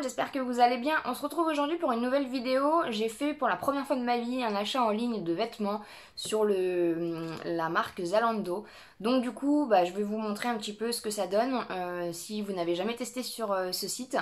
j'espère que vous allez bien. On se retrouve aujourd'hui pour une nouvelle vidéo. J'ai fait pour la première fois de ma vie un achat en ligne de vêtements sur la marque Zalando. Donc du coup, je vais vous montrer un petit peu ce que ça donne si vous n'avez jamais testé sur ce site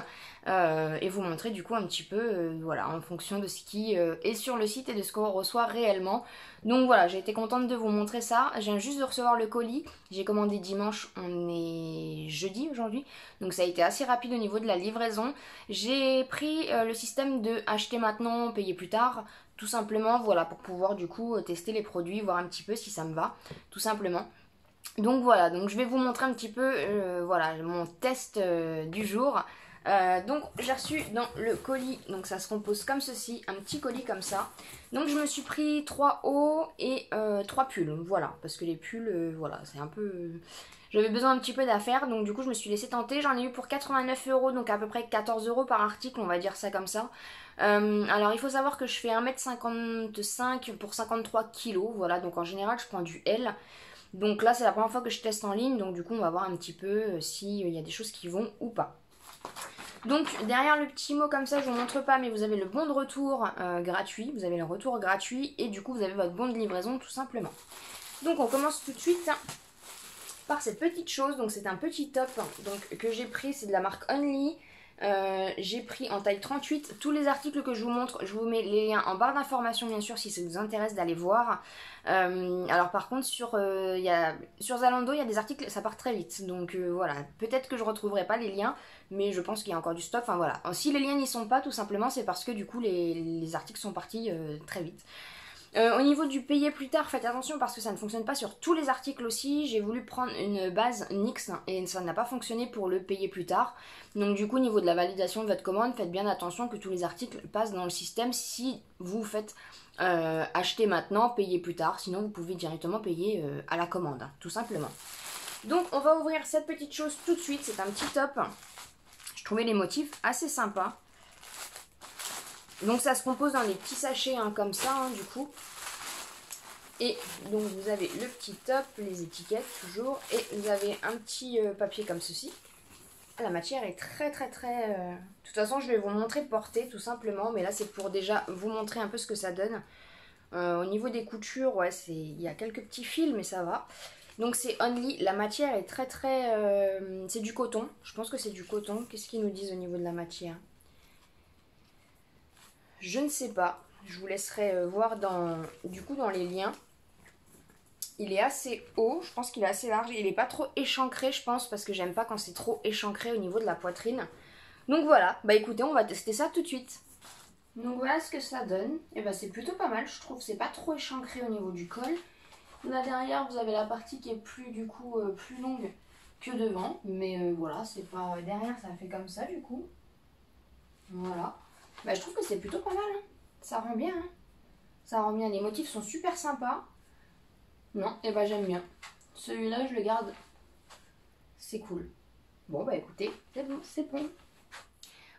et vous montrer du coup un petit peu voilà, en fonction de ce qui est sur le site et de ce qu'on reçoit réellement. Donc voilà, j'ai été contente de vous montrer ça. Je viens juste de recevoir le colis. J'ai commandé dimanche, on est jeudi aujourd'hui. Donc ça a été assez rapide au niveau de la livraison. J'ai pris le système de acheter maintenant, payer plus tard. Tout simplement, voilà, pour pouvoir du coup tester les produits, voir un petit peu si ça me va, tout simplement. Donc voilà, donc je vais vous montrer un petit peu voilà, mon test du jour. Donc j'ai reçu dans le colis, donc ça se compose comme ceci, un petit colis comme ça. Donc je me suis pris 3 hauts et 3 pulls, voilà, parce que les pulls, voilà, c'est un peu... J'avais besoin un petit peu d'affaires, donc du coup je me suis laissé tenter. J'en ai eu pour 89 €, donc à peu près 14 € par article, on va dire ça comme ça. Alors il faut savoir que je fais 1m55 pour 53 kg, voilà, donc en général je prends du L. Donc là c'est la première fois que je teste en ligne, donc du coup on va voir un petit peu s'il y a des choses qui vont ou pas. Donc derrière le petit mot comme ça, je vous montre pas, mais vous avez le bon de retour gratuit, vous avez le retour gratuit et du coup vous avez votre bon de livraison tout simplement. Donc on commence tout de suite par cette petite chose, donc c'est un petit top donc, que j'ai pris, c'est de la marque Only. J'ai pris en taille 38. Tous les articles que je vous montre, je vous mets les liens en barre d'information bien sûr si ça vous intéresse d'aller voir. Alors par contre sur Zalando il y a des articles, ça part très vite, donc voilà, peut-être que je retrouverai pas les liens, mais je pense qu'il y a encore du stock, enfin voilà. Si les liens n'y sont pas, tout simplement c'est parce que du coup les articles sont partis très vite. Au niveau du payer plus tard, faites attention parce que ça ne fonctionne pas sur tous les articles aussi. J'ai voulu prendre une base NYX et ça n'a pas fonctionné pour le payer plus tard. Donc du coup, au niveau de la validation de votre commande, faites bien attention que tous les articles passent dans le système si vous faites acheter maintenant, payer plus tard. Sinon, vous pouvez directement payer à la commande, tout simplement. Donc on va ouvrir cette petite chose tout de suite. C'est un petit top. Je trouvais les motifs assez sympas. Donc ça se compose dans des petits sachets comme ça, du coup. Et donc vous avez le petit top, les étiquettes toujours. Et vous avez un petit papier comme ceci. La matière est très... De toute façon je vais vous montrer porter tout simplement. Mais là c'est pour déjà vous montrer un peu ce que ça donne. Au niveau des coutures, ouais, il y a quelques petits fils mais ça va. Donc c'est Only, la matière est très... c'est du coton, je pense que c'est du coton. Qu'est-ce qu'ils nous disent au niveau de la matière ? Je ne sais pas, je vous laisserai voir du coup dans les liens. Il est assez haut, je pense qu'il est assez large. Il n'est pas trop échancré, je pense, parce que j'aime pas quand c'est trop échancré au niveau de la poitrine. Donc voilà, écoutez, on va tester ça tout de suite. Donc voilà ce que ça donne. Et c'est plutôt pas mal, je trouve. C'est pas trop échancré au niveau du col. Là derrière, vous avez la partie qui est plus du coup plus longue que devant. Mais voilà, c'est pas... Derrière, ça fait comme ça du coup. Voilà. Je trouve que c'est plutôt pas mal, hein. Ça rend bien, hein. Ça rend bien, les motifs sont super sympas. Non, et j'aime bien. Celui-là, je le garde. C'est cool. Bon, écoutez, c'est bon, c'est bon.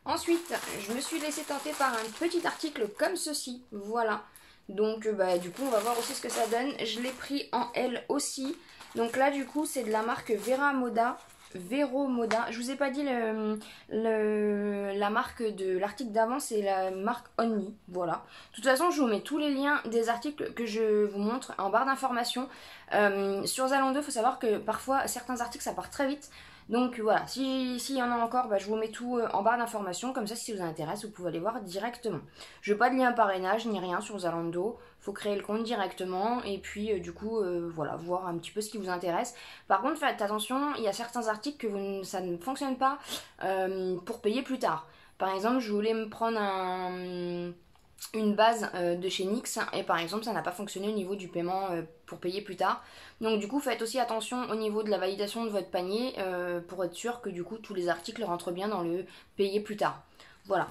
Ensuite, je me suis laissée tenter par un petit article comme ceci. Voilà. Donc, du coup, on va voir aussi ce que ça donne. Je l'ai pris en L aussi. Donc là, du coup, c'est de la marque Vero Moda. Je vous ai pas dit la marque de l'article d'avant, c'est la marque Only. Voilà. De toute façon, je vous mets tous les liens des articles que je vous montre en barre d'information. Sur Zalando, il faut savoir que parfois, certains articles, ça part très vite. Donc voilà, s'il y en a encore, je vous mets tout en barre d'information. Comme ça, si ça vous intéresse, vous pouvez aller voir directement. Je veux pas de lien parrainage ni rien sur Zalando. Faut créer le compte directement et puis du coup, voilà, voir un petit peu ce qui vous intéresse. Par contre, faites attention, il y a certains articles que ça ne fonctionne pas pour payer plus tard. Par exemple, je voulais me prendre une base de chez NYX et par exemple ça n'a pas fonctionné au niveau du paiement pour payer plus tard. Donc du coup faites aussi attention au niveau de la validation de votre panier pour être sûr que du coup tous les articles rentrent bien dans le payer plus tard. Voilà.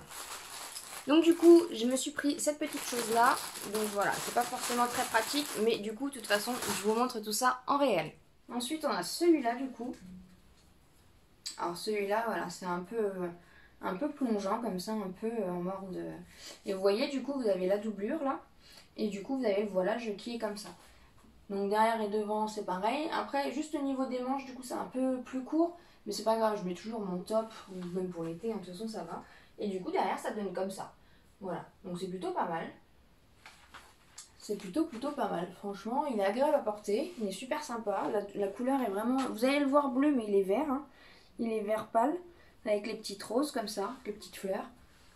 Donc du coup je me suis pris cette petite chose là. Donc voilà, c'est pas forcément très pratique mais du coup de toute façon je vous montre tout ça en réel. Ensuite on a celui-là du coup. Alors celui-là voilà, c'est un peu plongeant comme ça, un peu en mode... Et vous voyez du coup vous avez la doublure là. Et du coup vous avez le voilage qui est comme ça. Donc derrière et devant c'est pareil. Après juste au niveau des manches du coup c'est un peu plus court. Mais c'est pas grave, je mets toujours mon top, ou même pour l'été, de toute façon ça va. Et du coup derrière ça donne comme ça. Voilà, donc c'est plutôt pas mal. C'est plutôt pas mal. Franchement, il est agréable à porter. Il est super sympa. La couleur est vraiment... Vous allez le voir bleu, mais il est vert. Hein. Il est vert pâle. Avec les petites roses comme ça. Les petites fleurs.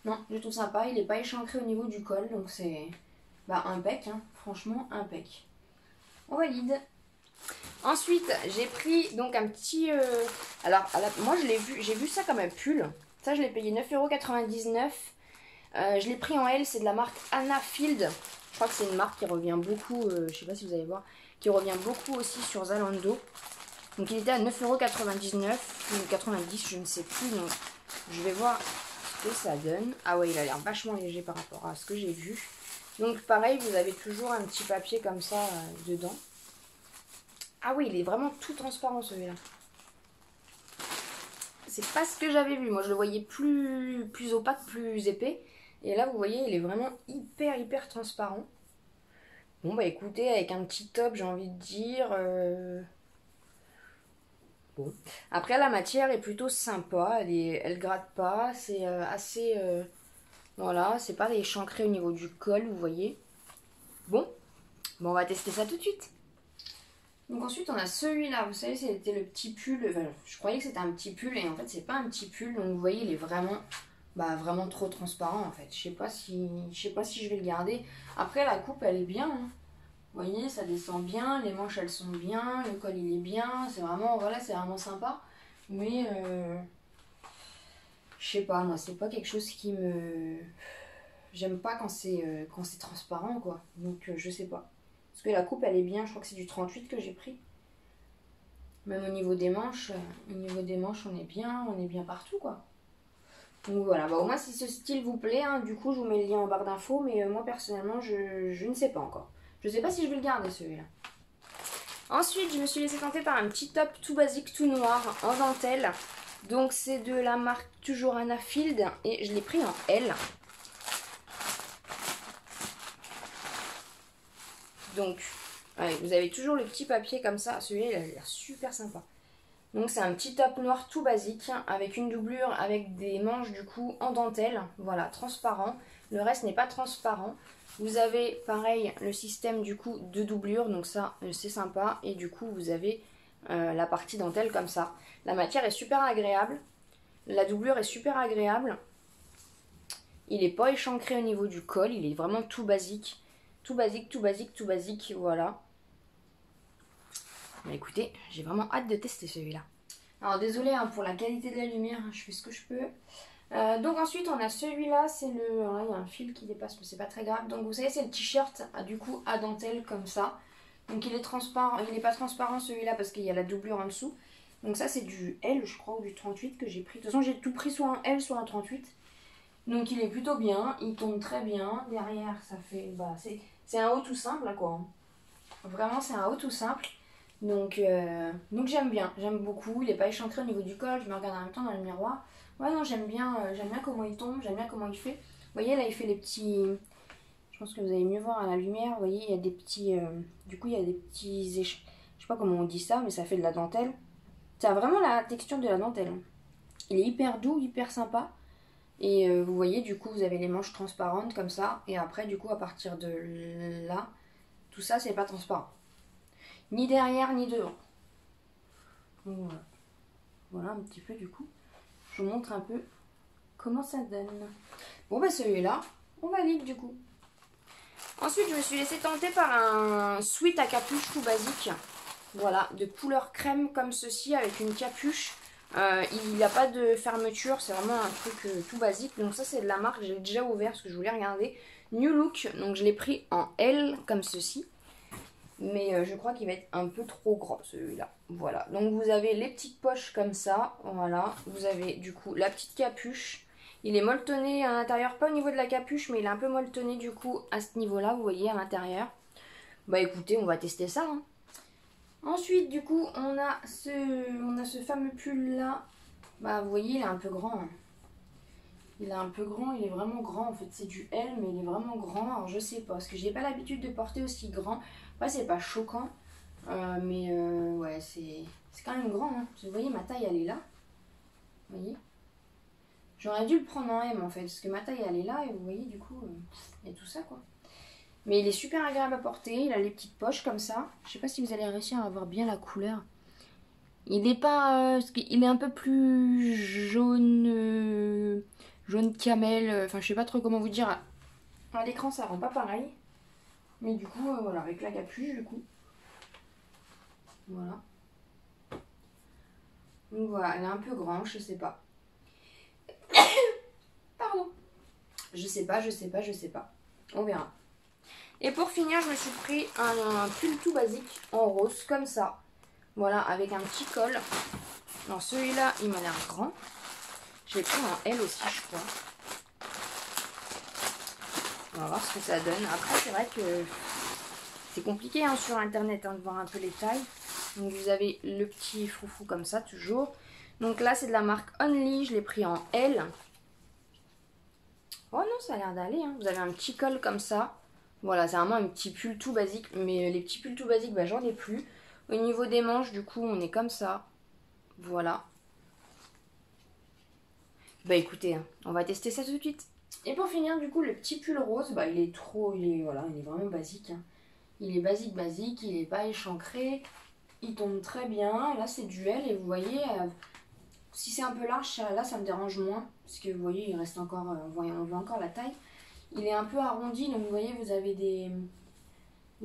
Non, je trouve sympa. Il n'est pas échancré au niveau du col. Donc c'est impec. Hein. Franchement, impec. On valide. Ensuite, j'ai pris donc un petit... Alors, moi, j'ai vu ça comme un pull. Ça, je l'ai payé 9,99 €. Je l'ai pris en L. C'est de la marque Anna Field. Je crois que c'est une marque qui revient beaucoup, je sais pas si vous allez voir, qui revient beaucoup aussi sur Zalando. Donc il était à 9,99 € ou 90, je ne sais plus. Donc je vais voir ce que ça donne. Ah ouais, il a l'air vachement léger par rapport à ce que j'ai vu. Donc pareil, vous avez toujours un petit papier comme ça dedans. Ah oui, il est vraiment tout transparent celui-là. C'est pas ce que j'avais vu. Moi je le voyais plus opaque, plus épais. Et là, vous voyez, il est vraiment hyper transparent. Bon, bah écoutez, avec un petit top, j'ai envie de dire... Bon. Après, la matière est plutôt sympa. Elle gratte pas. C'est assez... Voilà, c'est pas échancré au niveau du col, vous voyez. Bon, on va tester ça tout de suite. Donc ensuite, on a celui-là. Vous savez, c'était le petit pull. Enfin, je croyais que c'était un petit pull. Et en fait, c'est pas un petit pull. Donc, vous voyez, il est vraiment... vraiment trop transparent en fait. Je sais pas si je vais le garder. Après la coupe elle est bien. Hein. Vous voyez, ça descend bien, les manches elles sont bien, le col il est bien, c'est vraiment voilà, c'est vraiment sympa. Mais je sais pas, moi c'est pas quelque chose qui me... J'aime pas quand c'est transparent quoi. Donc je sais pas. Parce que la coupe elle est bien, je crois que c'est du 38 que j'ai pris. Même au niveau des manches, on est bien partout quoi. Donc voilà, au moins si ce style vous plaît, hein, du coup je vous mets le lien en barre d'infos, mais moi personnellement je ne sais pas encore. Je ne sais pas si je vais le garder celui-là. Ensuite je me suis laissée tenter par un petit top tout basique, tout noir, en dentelle. Donc c'est de la marque toujours Anna Field et je l'ai pris en L. Donc ouais, vous avez toujours le petit papier comme ça, celui-là il a l'air super sympa. Donc c'est un petit top noir tout basique avec une doublure avec des manches du coup en dentelle, voilà, transparent. Le reste n'est pas transparent. Vous avez pareil le système du coup de doublure, donc ça c'est sympa. Et du coup vous avez la partie dentelle comme ça. La matière est super agréable, la doublure est super agréable. Il n'est pas échancré au niveau du col, il est vraiment tout basique. Tout basique, voilà. Bah écoutez, j'ai vraiment hâte de tester celui-là. Alors désolé hein, pour la qualité de la lumière, hein, je fais ce que je peux. Donc ensuite on a celui-là, c'est le... Alors là il y a un fil qui dépasse mais c'est pas très grave. Donc vous savez c'est le t-shirt du coup à dentelle comme ça. Donc il est transparent, il n'est pas transparent celui-là parce qu'il y a la doublure en dessous. Donc ça c'est du L je crois ou du 38 que j'ai pris. De toute façon j'ai tout pris soit en L soit en 38. Donc il est plutôt bien, il tombe très bien. Derrière ça fait... c'est un haut tout simple là quoi. Vraiment c'est un haut tout simple. Donc j'aime bien, j'aime beaucoup. Il n'est pas échancré au niveau du col, je me regarde en même temps dans le miroir. Ouais non j'aime bien comment il tombe, j'aime bien comment il fait. Vous voyez là il fait les petits... Je pense que vous allez mieux voir à la lumière. Vous voyez il y a des petits... Du coup il y a des petits... Je sais pas comment on dit ça mais ça fait de la dentelle. Ça a vraiment la texture de la dentelle. Il est hyper doux, hyper sympa. Et vous voyez du coup vous avez les manches transparentes comme ça. Et après du coup à partir de là, tout ça c'est pas transparent. Ni derrière ni devant. Donc voilà. Voilà un petit peu du coup. Je vous montre un peu comment ça donne. Bon bah celui-là, on valide du coup. Ensuite je me suis laissée tenter par un sweat à capuche tout basique. Voilà, de couleur crème comme ceci avec une capuche. Il n'a pas de fermeture, c'est vraiment un truc tout basique. Donc ça c'est de la marque, j'ai déjà ouvert parce que je voulais regarder. New Look, donc je l'ai pris en L comme ceci. Mais je crois qu'il va être un peu trop grand celui-là. Voilà, donc vous avez les petites poches comme ça. Voilà, vous avez du coup la petite capuche. Il est molletonné à l'intérieur, pas au niveau de la capuche, mais il est un peu molletonné du coup à ce niveau-là, vous voyez, à l'intérieur. Bah écoutez, on va tester ça. Hein. Ensuite, du coup, on a ce fameux pull-là. Bah vous voyez, il est un peu grand. Hein. Il est un peu grand, il est vraiment grand. En fait, c'est du L, mais il est vraiment grand. Alors je sais pas, parce que j'ai pas l'habitude de porter aussi grand. Ouais, c'est pas choquant, mais ouais, c'est quand même grand. Hein. Vous voyez, ma taille, elle est là. Vous voyez. J'aurais dû le prendre en M en fait, parce que ma taille elle est là et vous voyez du coup, il y a tout ça quoi. Mais il est super agréable à porter, il a les petites poches comme ça. Je sais pas si vous allez réussir à voir bien la couleur. Il est pas... il est un peu plus jaune... jaune camel, enfin je sais pas trop comment vous dire. À l'écran ça rend pas pareil. Mais du coup, voilà, avec la capuche du coup. Voilà. Donc voilà, elle est un peu grande, je sais pas. Pardon. Je sais pas. On verra. Et pour finir, je me suis pris un pull tout basique en rose, comme ça. Voilà, avec un petit col. Alors celui-là, il m'a l'air grand. Je vais prendre en L aussi, je crois. On va voir ce que ça donne. Après, c'est vrai que c'est compliqué hein, sur internet de voir un peu les tailles. Donc vous avez le petit froufrou comme ça, toujours. Donc là, c'est de la marque Only. Je l'ai pris en L. Oh non, ça a l'air d'aller. Hein. Vous avez un petit col comme ça. Voilà, c'est vraiment un petit pull tout basique. Mais les petits pulls tout basiques, bah, j'en ai plus. Au niveau des manches, du coup, on est comme ça. Voilà. Bah écoutez, hein, on va tester ça tout de suite. Et pour finir, du coup, le petit pull rose, bah il est voilà, il est vraiment basique. Hein. Il est basique, il est pas échancré. Il tombe très bien. Là, c'est duel et vous voyez, si c'est un peu large, là, ça me dérange moins. Parce que vous voyez, il reste encore, on voit encore la taille. Il est un peu arrondi, donc vous voyez, vous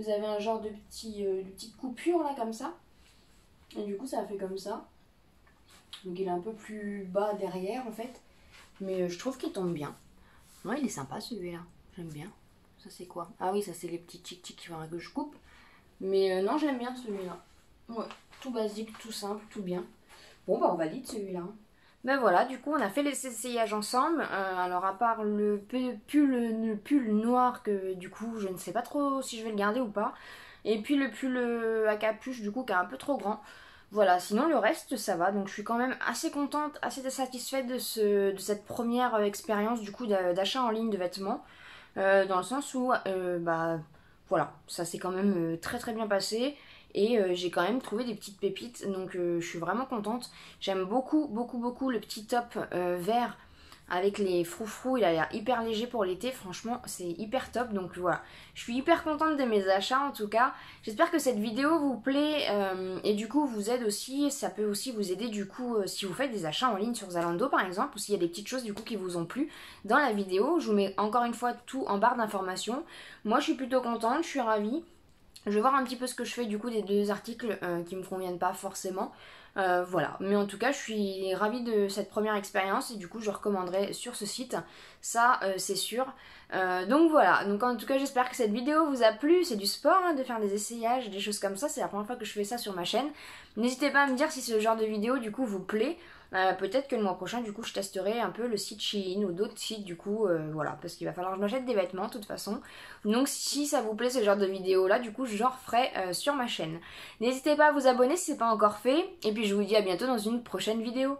avez un genre de petite coupure là, comme ça. Et du coup, ça fait comme ça. Donc il est un peu plus bas derrière, en fait. Mais je trouve qu'il tombe bien. Ouais, il est sympa celui-là. J'aime bien. Ça, c'est quoi? Ah oui, ça, c'est les petits tic-tic qu'il faudra que je coupe. Mais non, j'aime bien celui-là. Ouais, tout basique, tout simple, tout bien. Bon, bah, on valide celui-là. Ben voilà, du coup, on a fait les essayages ensemble. Alors, à part le pull noir, que du coup, je ne sais pas trop si je vais le garder ou pas. Et puis le pull à capuche, du coup, qui est un peu trop grand. Voilà, sinon le reste, ça va. Donc, je suis quand même assez contente, assez satisfaite de cette première expérience, du coup, d'achat en ligne de vêtements. Dans le sens où, bah, voilà, ça s'est quand même très très bien passé. Et j'ai quand même trouvé des petites pépites, donc je suis vraiment contente. J'aime beaucoup le petit top vert avec les froufrous, il a l'air hyper léger pour l'été, franchement c'est hyper top. Donc voilà, je suis hyper contente de mes achats en tout cas. J'espère que cette vidéo vous plaît et du coup vous aide aussi, ça peut aussi vous aider du coup si vous faites des achats en ligne sur Zalando par exemple, ou s'il y a des petites choses du coup qui vous ont plu dans la vidéo. Je vous mets encore une fois tout en barre d'informations. Moi je suis plutôt contente, je suis ravie. Je vais voir un petit peu ce que je fais du coup des deux articles qui me conviennent pas forcément. Voilà, mais en tout cas je suis ravie de cette première expérience et du coup je recommanderai sur ce site, ça c'est sûr. Donc voilà, donc en tout cas j'espère que cette vidéo vous a plu, c'est du sport hein, de faire des essayages, des choses comme ça, c'est la première fois que je fais ça sur ma chaîne. N'hésitez pas à me dire si ce genre de vidéo du coup vous plaît. Peut-être que le mois prochain du coup je testerai un peu le site Shein ou d'autres sites du coup voilà, parce qu'il va falloir que je m'achète des vêtements de toute façon. Donc si ça vous plaît ce genre de vidéo là, du coup je referai sur ma chaîne. N'hésitez pas à vous abonner si c'est pas encore fait et puis je vous dis à bientôt dans une prochaine vidéo.